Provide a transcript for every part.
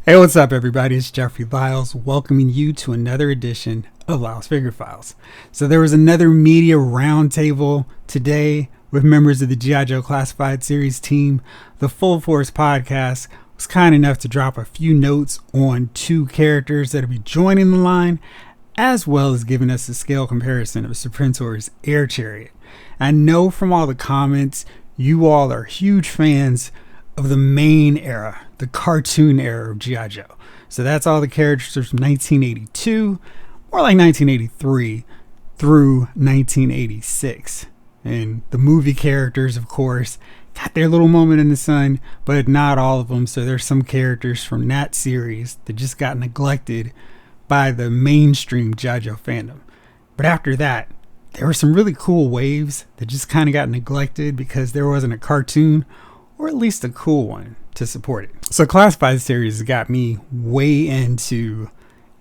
Hey, what's up, everybody? It's Jeffrey Lyles welcoming you to another edition of Lyles Figure Files. So there was another media roundtable today with members of the G.I. Joe Classified Series team. The Full Force podcast was kind enough to drop a few notes on two characters that will be joining the line, as well as giving us a scale comparison of Serpentor's Air Chariot. I know from all the comments, you all are huge fans of the main era, the cartoon era of G.I. Joe. So that's all the characters from 1982, more like 1983 through 1986. And the movie characters, of course, got their little moment in the sun, but not all of them. So there's some characters from that series that just got neglected by the mainstream G.I. Joe fandom. But after that, there were some really cool waves that just kind of got neglected because there wasn't a cartoon, or at least a cool one, to support it. So Classified Series got me way into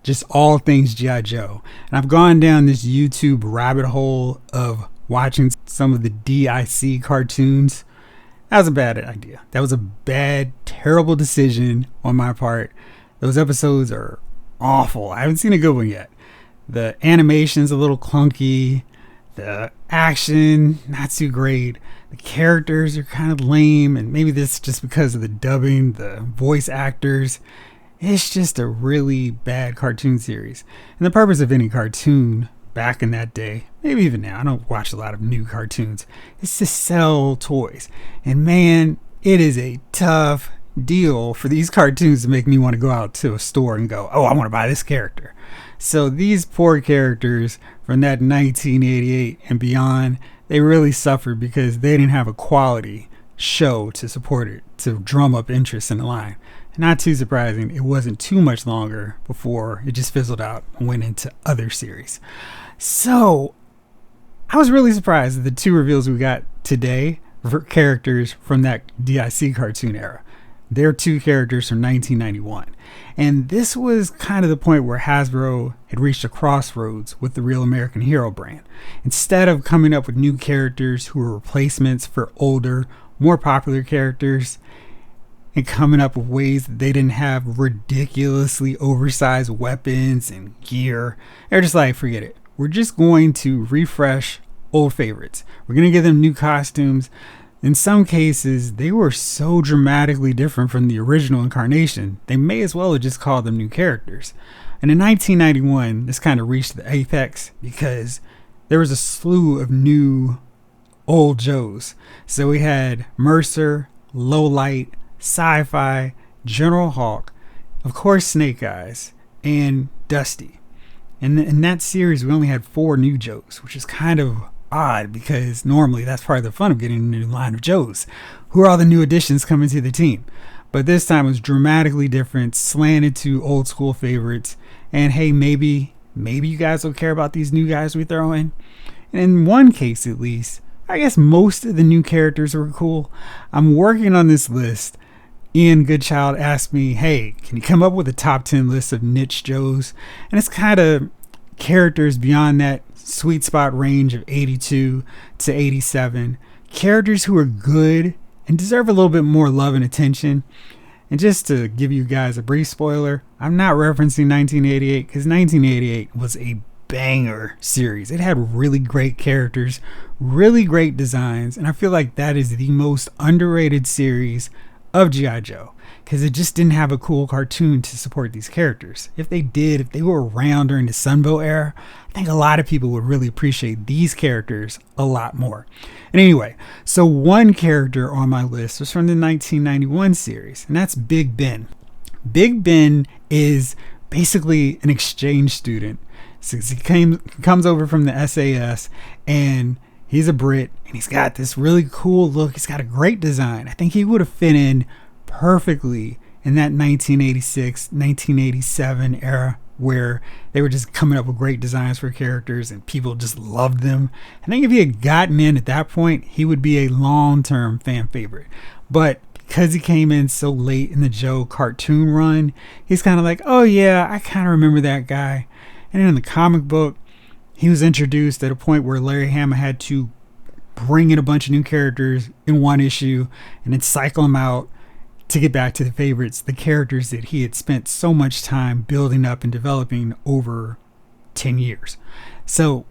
just all things G.I. Joe. And I've gone down this YouTube rabbit hole of watching some of the DIC cartoons. That was a bad idea. That was a bad, terrible decision on my part. Those episodes are awful. I haven't seen a good one yet. The animation's a little clunky. The action, not too great. The characters are kind of lame, and maybe this is just because of the dubbing, the voice actors. It's just a really bad cartoon series. And the purpose of any cartoon back in that day, maybe even now, I don't watch a lot of new cartoons, is to sell toys. And man, it is a tough deal for these cartoons to make me want to go out to a store and go, oh, I want to buy this character. So these poor characters from that 1988 and beyond, they really suffered because they didn't have a quality show to support it, to drum up interest in the line. Not too surprising, it wasn't too much longer before it just fizzled out and went into other series. So I was really surprised at the two reveals we got today for characters from that DIC cartoon era. They're two characters from 1991. And this was kind of the point where Hasbro had reached a crossroads with the Real American Hero brand. Instead of coming up with new characters who were replacements for older, more popular characters, and coming up with ways that they didn't have ridiculously oversized weapons and gear, they're just like, forget it. We're just going to refresh old favorites. We're going to give them new costumes. In some cases, they were so dramatically different from the original incarnation, they may as well have just called them new characters. And in 1991, this kind of reached the apex because there was a slew of new old Joes. So we had Mercer, Lowlight, Sci-Fi, General Hawk, of course Snake Eyes, and Dusty. And in that series, we only had 4 new Joes, which is kind of odd because normally that's part of the fun of getting a new line of Joes. Who are all the new additions coming to the team? But this time it was dramatically different, slanted to old school favorites. And hey, maybe you guys will care about these new guys we throw in. And in one case at least, I guess most of the new characters were cool. I'm working on this list. Ian Goodchild asked me, hey, can you come up with a top 10 list of niche Joes? And it's kind of characters beyond that sweet spot range of 82 to 87. Characters who are good and deserve a little bit more love and attention. And just to give you guys a brief spoiler, I'm not referencing 1988 because 1988 was a banger series. It had really great characters, really great designs, and I feel like that is the most underrated series of G.I. Joe because it just didn't have a cool cartoon to support these characters. If they did, if they were around during the Sunbow era, I think a lot of people would really appreciate these characters a lot more. And anyway, so one character on my list was from the 1991 series, and that's Big Ben. Big Ben is basically an exchange student. So he comes over from the SAS, and he's a Brit, and he's got this really cool look. He's got a great design. I think he would have fit in perfectly in that 1986, 1987 era where they were just coming up with great designs for characters and people just loved them. I think if he had gotten in at that point, he would be a long-term fan favorite. But because he came in so late in the Joe cartoon run, he's kind of like, oh yeah, I kind of remember that guy. And in the comic book, he was introduced at a point where Larry Hama had to bring in a bunch of new characters in one issue and then cycle them out. to get back to the favorites, the characters that he had spent so much time building up and developing over 10 years. So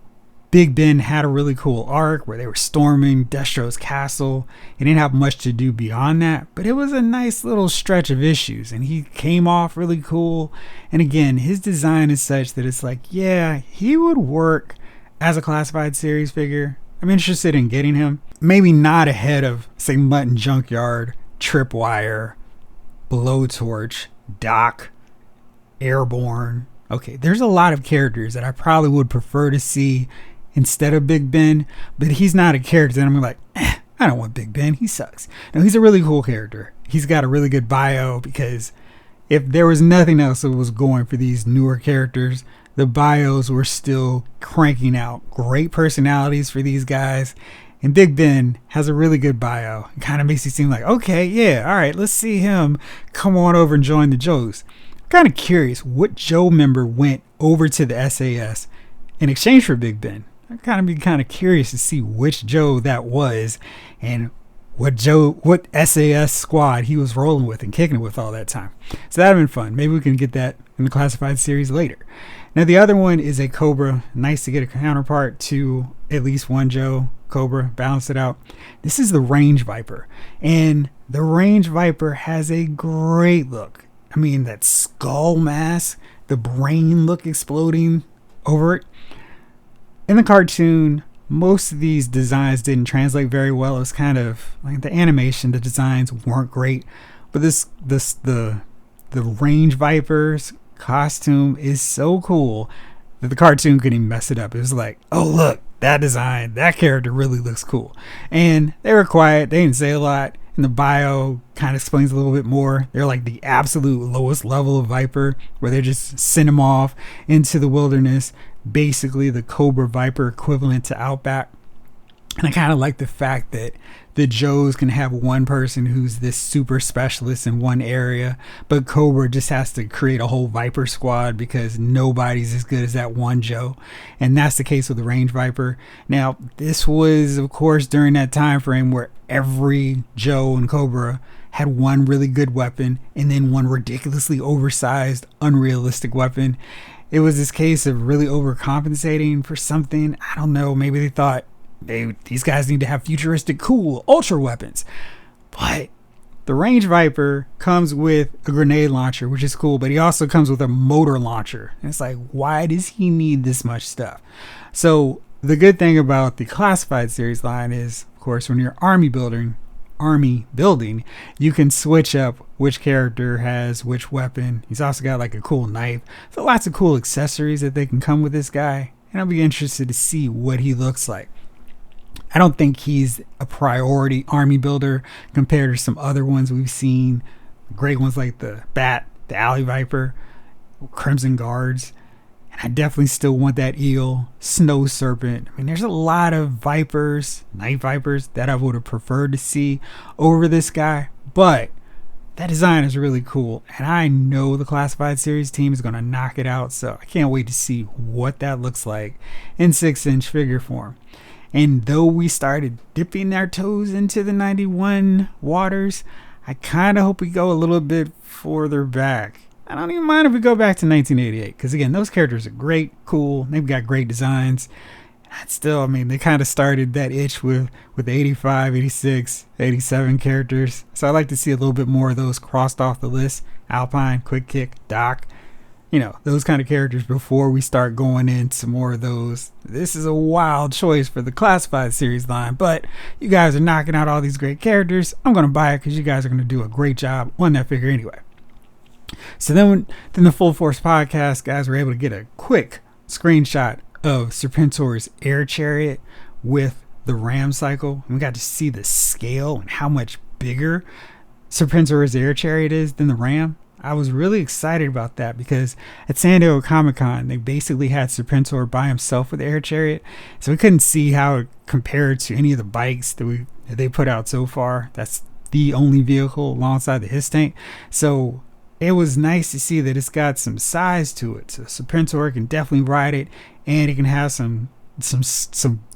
Big Ben had a really cool arc where they were storming Destro's castle. He didn't have much to do beyond that, but it was a nice little stretch of issues, and he came off really cool. And again, his design is such that it's like, yeah, he would work as a classified series figure. I'm interested in getting him. Maybe not ahead of, say, Mutton Junkyard, Tripwire, Blowtorch, Doc, Airborne. Okay, there's a lot of characters that I probably would prefer to see instead of Big Ben, but he's not a character that I'm like, I don't want Big Ben, he sucks. No, he's a really cool character. He's got a really good bio, because if there was nothing else that was going for these newer characters, the bios were still cranking out great personalities for these guys. And Big Ben has a really good bio. It kind of makes you seem like, okay, yeah, all right, let's see him come on over and join the Joes. I'm kind of curious what Joe member went over to the SAS in exchange for Big Ben. I'd be kind of curious to see which Joe that was and what SAS squad he was rolling with and kicking it with all that time. So that'd have been fun. Maybe we can get that in the classified series later. Now the other one is a Cobra. Nice to get a counterpart to at least one Joe Cobra, balance it out. This is the Range Viper, and the Range Viper has a great look. I mean, that skull mask, the brain look exploding over it. In the cartoon, most of these designs didn't translate very well. It was kind of like the animation, the designs weren't great, but the Range Viper's costume is so cool that the cartoon couldn't even mess it up. It was like, oh look, that design, that character really looks cool. And they were quiet, they didn't say a lot, and the bio kind of explains a little bit more. They're like the absolute lowest level of Viper, where they just send them off into the wilderness, basically the Cobra Viper equivalent to Outback. And I kind of like the fact that the Joes can have one person who's this super specialist in one area, but Cobra just has to create a whole Viper squad because nobody's as good as that one Joe. And that's the case with the Range Viper. Now, this was, of course, during that time frame where every Joe and Cobra had one really good weapon and then one ridiculously oversized, unrealistic weapon. It was this case of really overcompensating for something. I don't know, maybe they thought, these guys need to have futuristic, cool, ultra weapons. But the Range Viper comes with a grenade launcher, which is cool, but he also comes with a motor launcher. And it's like, why does he need this much stuff? So the good thing about the classified series line is, of course, when you're army building, you can switch up which character has which weapon. He's also got like a cool knife. So lots of cool accessories that they can come with this guy. And I'll be interested to see what he looks like. I don't think he's a priority army builder compared to some other ones we've seen. Great ones like the Bat, the Alley Viper, Crimson Guards. And I definitely still want that Eel, Snow Serpent. I mean, there's a lot of Vipers, Night Vipers that I would have preferred to see over this guy. But that design is really cool. And I know the Classified Series team is going to knock it out. So I can't wait to see what that looks like in 6-inch figure form. And though we started dipping our toes into the 91 waters, I kind of hope we go a little bit further back. I don't even mind if we go back to 1988, because again, those characters are great, cool, they've got great designs. And still, I mean, they kind of started that itch with 85, 86, 87 characters. So I'd like to see a little bit more of those crossed off the list. Alpine, Quick Kick, Doc. You know, those kind of characters before we start going into more of those. This is a wild choice for the Classified Series line, but you guys are knocking out all these great characters. I'm going to buy it because you guys are going to do a great job on that figure anyway. So then the Full Force Podcast guys were able to get a quick screenshot of Serpentor's air chariot with the Ram cycle. And we got to see the scale and how much bigger Serpentor's air chariot is than the Ram. I was really excited about that because at San Diego Comic-Con, they basically had Serpentor by himself with the air chariot. So we couldn't see how it compared to any of the bikes that they put out so far. That's the only vehicle alongside the His Tank. So it was nice to see that it's got some size to it. So Serpentor can definitely ride it, and it can have some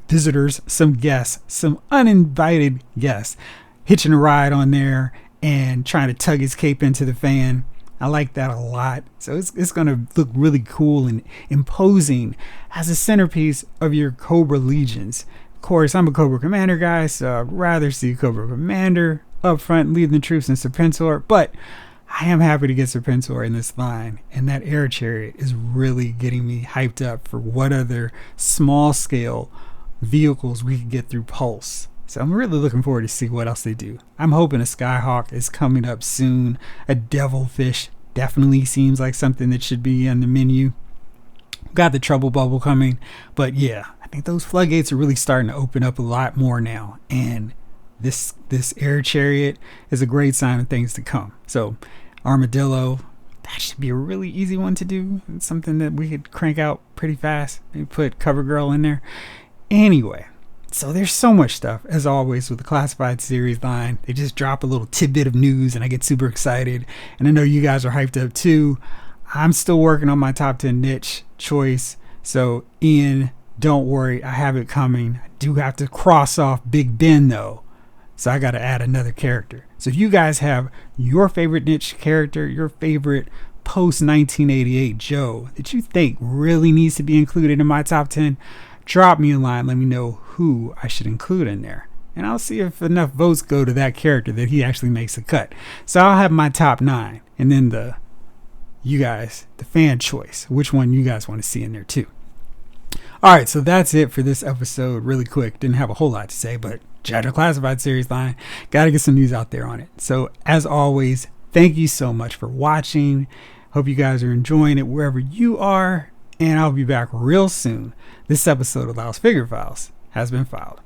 visitors, some guests, some uninvited guests hitching a ride on there and trying to tug his cape into the fan. I like that a lot. So it's going to look really cool and imposing as a centerpiece of your Cobra Legions. Of course, I'm a Cobra Commander guy, so I'd rather see Cobra Commander up front leading the troops than Serpentor, but I am happy to get Serpentor in this line, and that air chariot is really getting me hyped up for what other small scale vehicles we could get through Pulse. So I'm really looking forward to see what else they do. I'm hoping a Skyhawk is coming up soon. A Devilfish definitely seems like something that should be on the menu. Got the Trouble Bubble coming, but yeah, I think those floodgates are really starting to open up a lot more now, and this air chariot is a great sign of things to come. So Armadillo, that should be a really easy one to do. It's something that we could crank out pretty fast. Maybe put CoverGirl in there. Anyway, so there's so much stuff, as always, with the Classified Series line. They just drop a little tidbit of news and I get super excited. And I know you guys are hyped up too. I'm still working on my top 10 niche choice. So Ian, don't worry, I have it coming. I do have to cross off Big Ben though. So I got to add another character. So if you guys have your favorite niche character, your favorite post 1988 Joe that you think really needs to be included in my top 10, drop me a line. Let me know who I should include in there. And I'll see if enough votes go to that character that he actually makes a cut. So I'll have my top 9. And then the fan choice. Which one you guys want to see in there too. Alright, so that's it for this episode. Really quick. Didn't have a whole lot to say, but GI Classified Series line. Gotta get some news out there on it. So as always, thank you so much for watching. Hope you guys are enjoying it wherever you are. And I'll be back real soon. This episode of Laos Figure Files has been filed.